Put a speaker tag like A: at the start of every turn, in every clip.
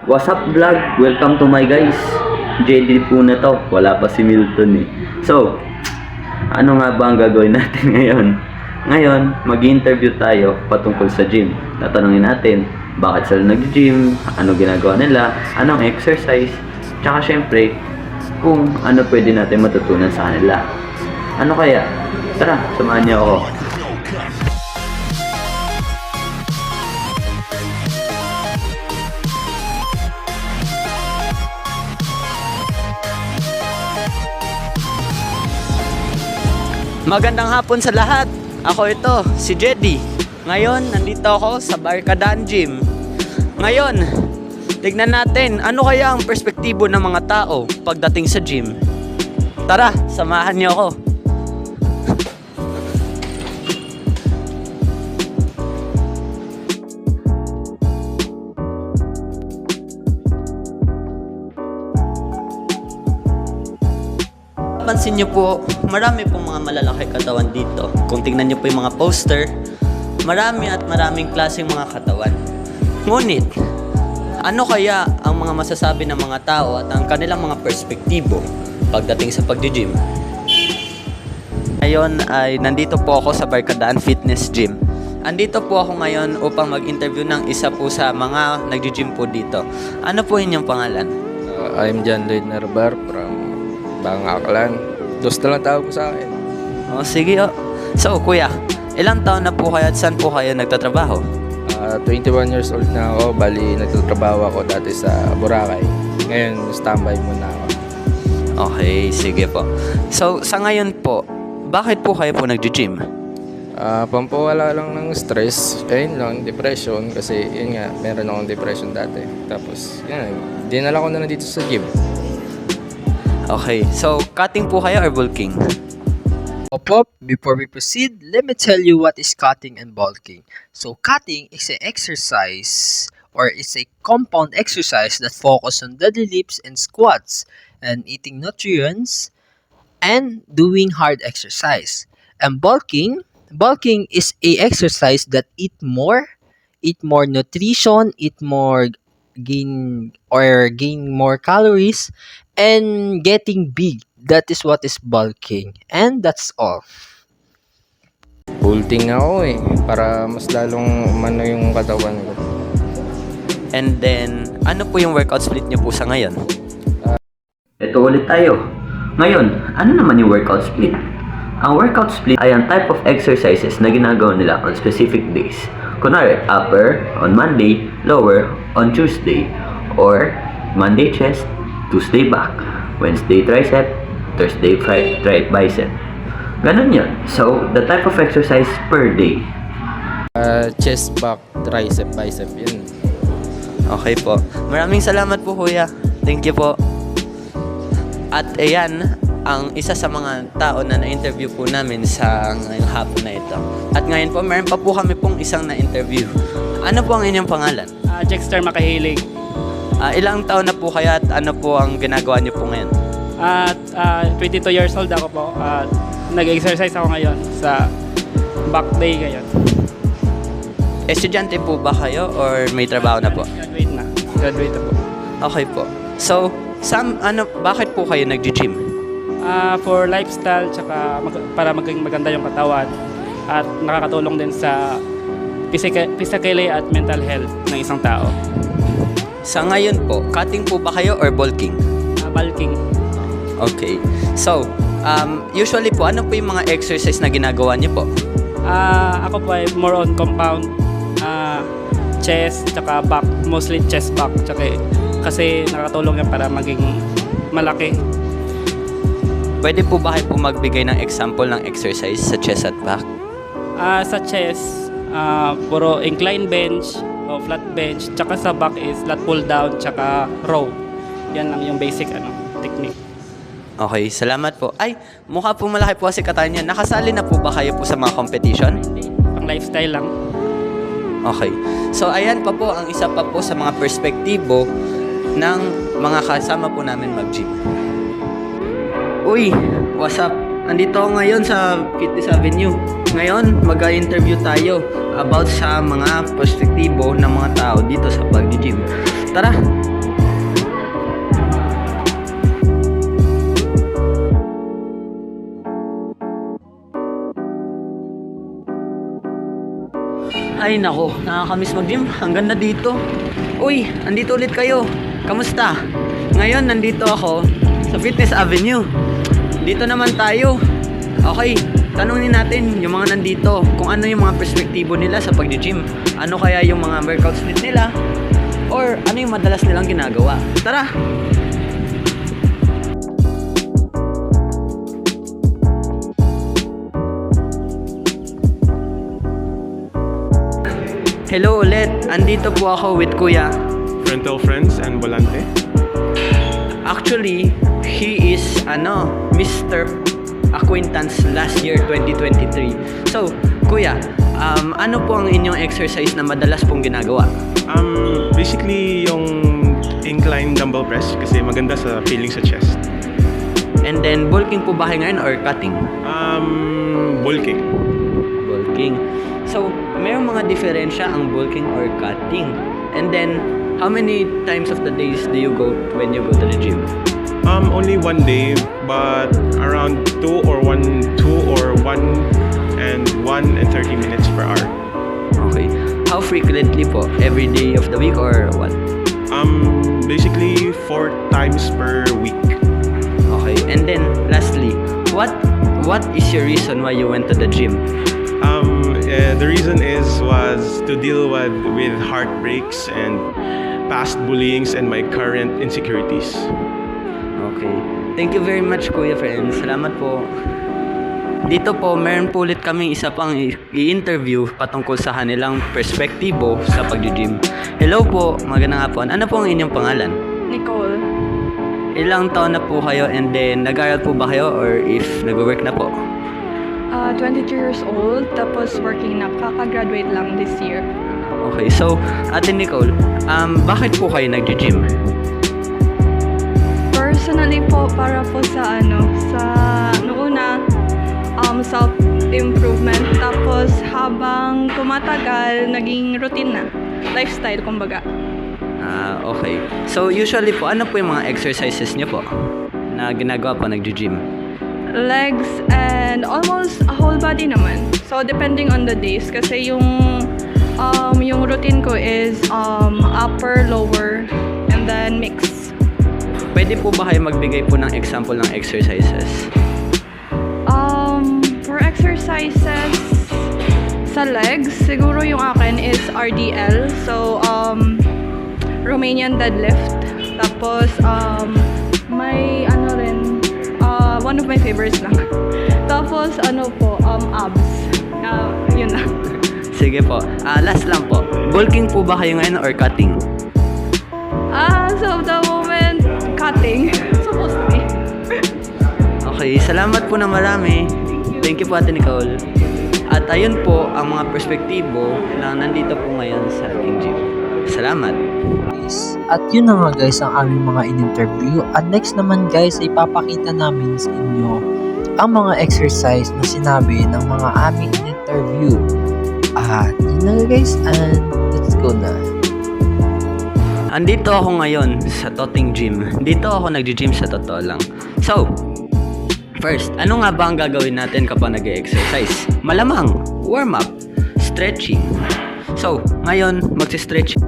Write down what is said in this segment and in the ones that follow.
A: What's up vlog? Welcome to my guys. JD po na to. Wala pa si Milton eh. So, ano nga ba ang gagawin natin ngayon? Ngayon, mag-interview tayo patungkol sa gym. Tatanungin natin, bakit sila nag-gym? Ano ginagawa nila? Anong exercise? Tsaka syempre, kung ano pwede natin matutunan sa kanila. Ano kaya? Tara, samahan niyo ako.
B: Magandang hapon sa lahat. Ako ito, si Jedy. Ngayon, nandito ako sa Barkadaan Gym. Ngayon, tignan natin ano kaya ang perspektibo ng mga tao pagdating sa gym. Tara, samahan niyo ako. Pansin niyo po, marami pong mga malalaki katawan dito. Kung tingnan niyo po yung mga poster, marami at maraming klaseng mga katawan. Ngunit, ano kaya ang mga masasabi ng mga tao at ang kanilang mga perspektibo pagdating sa pag-gym? Ngayon ay nandito po ako sa Barkadaan Fitness Gym. Andito po ako ngayon upang mag-interview ng isa po sa mga nag-gym po dito. Ano po inyong pangalan?
C: I'm John Lloyd Narbar from Bangaklan. Dos na lang tawag mo sa akin.
B: Sige. So, kuya, ilang taon na po kayo at saan po kayo nagtatrabaho?
C: 21 years old na ako. Bali, nagtatrabaho ako dati sa Boracay. Ngayon, standby muna ako.
B: Okay, sige po. So, sa ngayon po, bakit po kayo po nag-gym?
C: Pampawala lang ng stress. Ayun lang, depression. Kasi, yun nga, meron akong depression dati. Tapos, yun, dinala ko na dito sa gym.
B: Okay, so cutting po kayo or bulking?
D: Pop, before we proceed, let me tell you what is cutting and bulking. So cutting is an exercise or is a compound exercise that focus on deadlifts and squats and eating nutrients and doing hard exercise. And bulking is a exercise that eat more nutrition, gain more calories and getting big. That is what is bulking. And that's all.
C: Bulting ako eh. Para mas lalong umano yung katawan ko.
B: And then, ano po yung workout split niyo po sa ngayon?
A: Ito ulit tayo. Ngayon, ano naman yung workout split? Ang workout split ay ang type of exercises na ginagawa nila on specific days. Kunwari, upper on Monday, lower on Tuesday, or Monday chest, Tuesday back, Wednesday tricep, Thursday bicep. Ganun yun. So, the type of exercise per day.
C: Chest, back, tricep, bicep. Yun.
B: Okay po. Maraming salamat po kuya. Thank you po. At ayan, ang isa sa mga tao na na-interview po namin sa ngayong hapon na ito. At ngayon po, meron pa po kami pong isang na-interview. Ano po ang inyong pangalan?
E: Jexter Makahilig.
B: Ilang taon na po kayo at ano po ang ginagawa niyo po ngayon?
E: At 22 years old ako po. At nag-exercise ako ngayon sa back day ngayon.
B: Estudyante po ba kayo or may trabaho na po?
E: Graduate na po.
B: Okay po. So, bakit po kayo nag-gym?
E: For lifestyle, tsaka para maging maganda yung katawan. At nakakatulong din sa physically at mental health ng isang tao.
B: Sa ngayon po, cutting po ba kayo or bulking?
E: Bulking.
B: Okay. So, usually po, ano po yung mga exercise na ginagawa niyo po?
E: Ako po ay more on compound, chest, tsaka back. Mostly chest back. Kasi nakakatulong yan para maging malaki.
B: Pwede po ba kayo po magbigay ng example ng exercise sa chest at back?
E: Sa chest, puro incline bench o flat bench. Tsaka sa back is lat pull down, tsaka row. Yan lang yung basic technique.
B: Okay, salamat po. Ay, mukha po malaki po kasi katawan niya. Nakasali na po ba kayo po sa mga competition?
E: Pang lifestyle lang.
B: Okay. So, ayan pa po ang isa pa po sa mga perspektibo ng mga kasama po namin mag-gym. Uy, what's up? Andito ako ngayon sa Fitness Avenue. Ngayon, mag-interview tayo about sa mga perspektibo ng mga tao dito sa pag-gym. Tara, Ay nako, nakakamiss mag-gym. Ang ganda dito. Uy, andito ulit kayo. Kamusta? Ngayon, nandito ako sa Fitness Avenue. Dito naman tayo. Okay, tanungin natin yung mga nandito kung ano yung mga perspektibo nila sa pag-gym. Ano kaya yung mga workout split nila? Or ano yung madalas nilang ginagawa? Tara! Hello ulit, andito po ako with Kuya.
F: Rental Friends and Volante.
B: Actually, he is Mr. Acquaintance last year 2023. So, Kuya, ano po ang inyong exercise na madalas pong ginagawa?
F: Basically yung incline dumbbell press kasi maganda sa feeling sa chest.
B: And then, bulking po ba kayo ngayon or cutting?
F: Bulking.
B: Bulking. So, mayroong mga diferensya ang bulking or cutting. And then, how many times of the days do you go when you go to the gym?
F: Only one day, but around 2 or 1 and 30 minutes per hour.
B: Okay. How frequently po? Every day of the week or what?
F: Basically 4 times per week.
B: Okay. And then, lastly, what is your reason why you went to the gym?
F: The reason was to deal with heartbreaks and past bullyings and my current insecurities.
B: Okay. Thank you very much, Kuya Friends. Salamat po. Dito po, meron po ulit kaming isa pang i-interview patungkol sa kanilang perspektibo sa pag-gym. Hello po, magandang hapon. Ano po ang inyong pangalan?
G: Nicole.
B: Ilang taon na po kayo and then nag-aaral po ba kayo or if nag-work na po?
G: 22 years old, tapos working na. Kaka-graduate lang this year.
B: Okay, so Ate Nicole, bakit po kayo nag-gym?
G: Personally po, para po sa noona, self-improvement. Tapos habang tumatagal, naging routine na. Lifestyle, kumbaga.
B: Okay. So usually po, ano po yung mga exercises niyo po na ginagawa po nag-gym?
G: Legs and almost a whole body naman. So depending on the days, kasi yung routine ko is upper, lower, and then mix.
B: Pwede po ba kayo magbigay po ng example ng exercises?
G: For exercises sa legs, siguro yung akin is RDL. So Romanian deadlift. Tapos may one of my favorites lang. Tapos abs. Yun lang.
B: Sige po. Last lang po. Bulking po ba kayo ngayon or cutting?
G: So the moment, cutting. Supposed to be.
B: Okay, salamat po na marami. Thank you po Ate Nicole. At ayun po ang mga perspektibo na nandito po ngayon sa ating gym. Salamat.
D: At yun na nga guys ang aming mga in-interview. At next naman guys ay papakita namin sa inyo ang mga exercise na sinabi ng mga aming in-interview. At yun na nga guys, and let's go na.
B: Andito ako ngayon sa Toting Gym. Dito ako nag-gym sa totoo lang. So, first, ano nga ba ang gagawin natin kapag nag-exercise? Malamang, warm-up, stretching. So, ngayon, mag-stretch.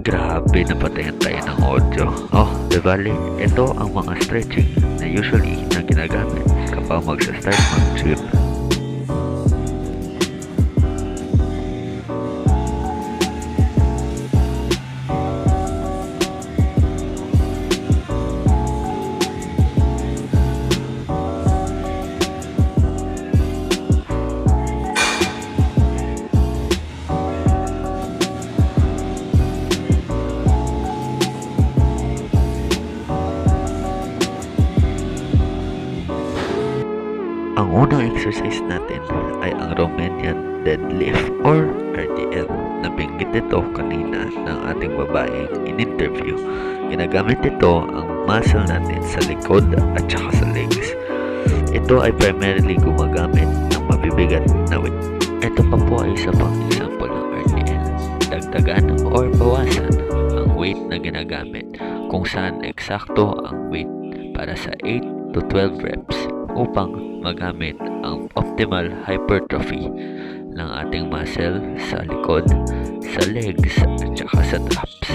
H: Grabe, napatayan tayo ng audio. Oh, bali, ito ang mga stretching na usually na ginagamit kapag magsa-start mag-gym. Ang unang exercise natin ay ang Romanian deadlift or RDL. Nabanggit ito kanina ng ating babaeng in-interview. Ginagamit ito ang muscle natin sa likod at saka sa legs. Ito ay primarily gumagamit ng mabibigat na weight. Ito pa po ay isa pang example ng RDL. Dagdagan or bawasan ang weight na ginagamit kung saan eksakto ang weight para sa 8 to 12 reps upang magamit ang optimal hypertrophy ng ating muscle sa likod, sa legs, at saka sa traps.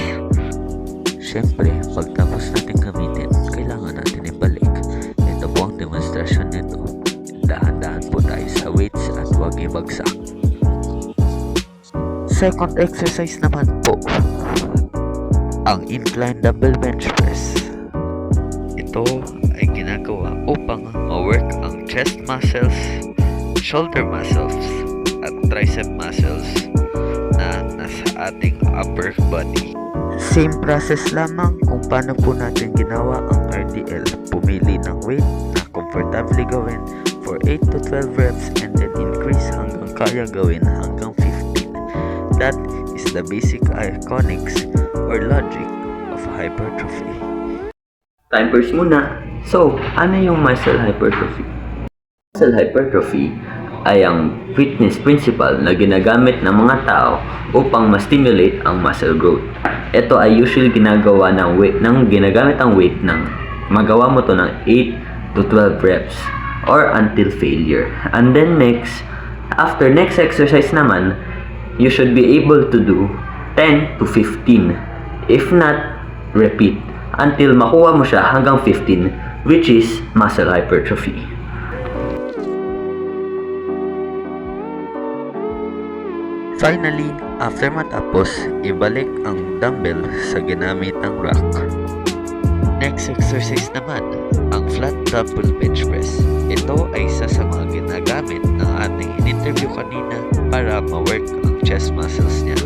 H: Siyempre, pagtapos natin gamitin, kailangan natin ibalik. Ito po ang demonstrasyon nito. Dahan-dahan po tayo sa weights at huwag ibagsak. Second exercise naman po, ang incline dumbbell bench press. Ito ay ginagawa upang ma-work ang chest muscles, shoulder muscles, at tricep muscles na nasa ating upper body. Same process lamang kung paano po natin ginawa ang RDL. Pumili ng weight na comfortably gawin for 8 to 12 reps and then increase hanggang kaya gawin hanggang 15. That is the basic iconics or logic of hypertrophy.
A: Timers muna. So, ano yung muscle hypertrophy? Muscle hypertrophy ay ang fitness principle na ginagamit ng mga tao upang ma-stimulate ang muscle growth. Ito ay usually ginagawa ginagamit ang weight ng magawa mo to ng 8 to 12 reps or until failure. And then after next exercise naman, you should be able to do 10 to 15. If not, repeat until makuha mo siya hanggang 15, which is muscle hypertrophy.
H: Finally, after matapos, ibalik ang dumbbell sa ginamit ng rack. Next exercise naman, ang flat dumbbell bench press. Ito ay isa sa mga ginagamit ng ating in-interview kanina para ma-work ang chest muscles niya.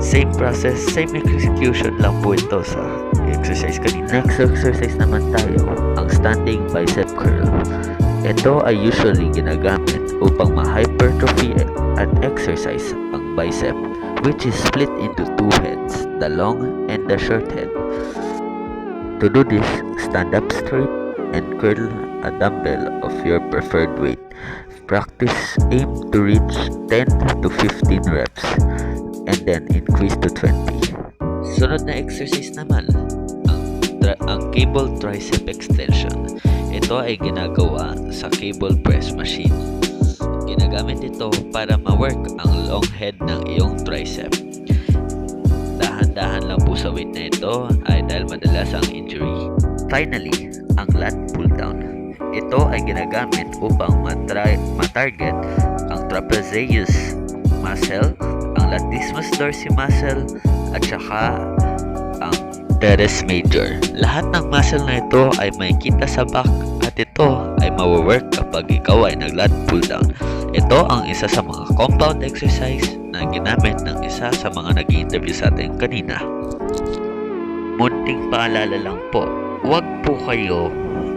H: Same process, same execution lang po ito sa exercise kanina. Next exercise naman tayo, ang standing bicep curl. Ito ay usually ginagamit upang ma-hypertrophy at exercise ang bicep, which is split into two heads, the long and the short head. To do this, stand up straight and curl a dumbbell of your preferred weight. Practice, aim to reach 10 to 15 reps and then increase to 20. Sunod na exercise naman, ang cable tricep extension. Ito ay ginagawa sa cable press machine. Ginagamit ito para ma-work ang long head ng iyong tricep. Dahan-dahan lang po sa weight na ito ay dahil madalas ang injury. Finally, ang lat pull down. Ito ay ginagamit upang ma-target ang trapezius muscle, ang latissimus dorsi muscle, at saka ang teres major. Lahat ng muscle na ito ay makikita sa back at ito ay mawo-work kapag ikaw ay nag-lat pull down. Ito ang isa sa mga compound exercise na ginamit ng isa sa mga nag-i-interview sa atin kanina. Munting paalala lang po, huwag po kayo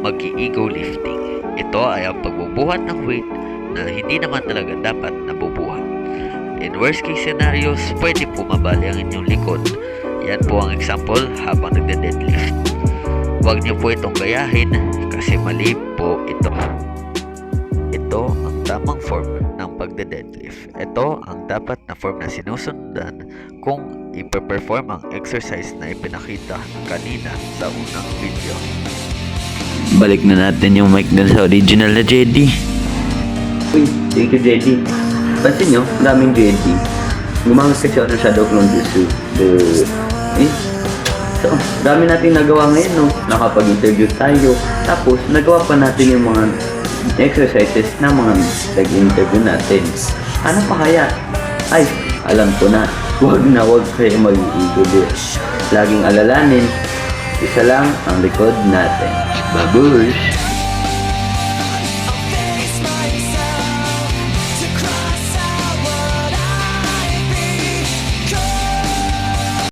H: mag-ego lifting. Ito ay ang pagbubuhat ng weight na hindi naman talaga dapat nabubuhat. In worst case scenarios, pwede po mabali ang inyong likod. Yan po ang example habang nagde-deadlift. Huwag niyo po itong gayahin kasi mali po ito. Ito ang tamang form ng pagde-deadlift. Ito ang dapat na form na sinusundan kung ipe-perform ang exercise na ipinakita kanina sa unang video.
A: Balik na natin yung mic dun sa original na JD. Uy, thank you JD. Pansin nyo, daming JD. Gumamit kasi ako ng Shadow Clone Jutsu. So, dami natin nagawa ngayon, no? Nakapag-interview tayo. Tapos, nagawa pa natin yung mga exercises na mga nag-interview natin. Ano pa kaya? Ay, alam ko na. Huwag kayo mag-ego. Laging alalanin, isa lang ang likod natin. Babush!